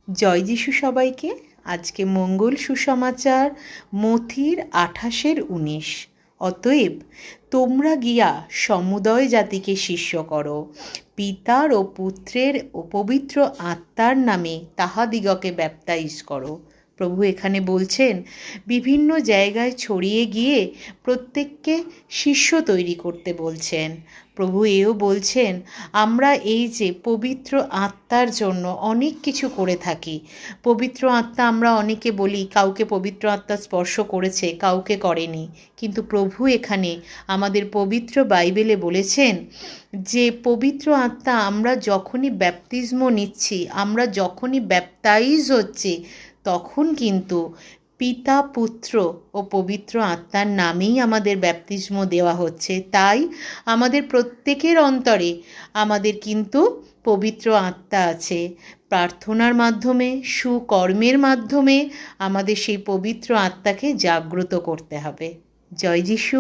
জয় যিশু সবাইকে। আজকে মঙ্গল সুসমাচার, মথির 28-19। অতএব তোমরা গিয়া সমুদয় জাতিকে শিষ্য করো, পিতার ও পুত্রের ও পবিত্র আত্মার নামে তাহাদিগকে ব্যাপটাইজ করো। প্রভু এখানে বলছেন বিভিন্ন জায়গায় ছড়িয়ে গিয়ে প্রত্যেককে শিষ্য তৈরি করতে বলছেন। প্রভু এও বলছেন আমরা এই যে পবিত্র আত্মার জন্য অনেক কিছু করে থাকি। পবিত্র আত্মা আমরা অনেকে বলি কাউকে পবিত্র আত্মা স্পর্শ করেছে, কাউকে করেনি, কিন্তু প্রভু এখানে আমাদের পবিত্র বাইবেলে বলেছেন যে পবিত্র আত্মা আমরা যখনই ব্যাপটিজম নিচ্ছি, আমরা যখনই ব্যাপটাইজ হচ্ছি, তখন কিন্তু পিতা, পুত্র ও পবিত্র আত্মার নামেই আমাদের ব্যাপটিজম দেওয়া হচ্ছে। তাই আমাদের প্রত্যেকের অন্তরে আমাদের কিন্তু পবিত্র আত্মা আছে। প্রার্থনার মাধ্যমে, সুকর্মের মাধ্যমে আমাদের সেই পবিত্র আত্মাকে জাগ্রত করতে হবে। জয় যিশু।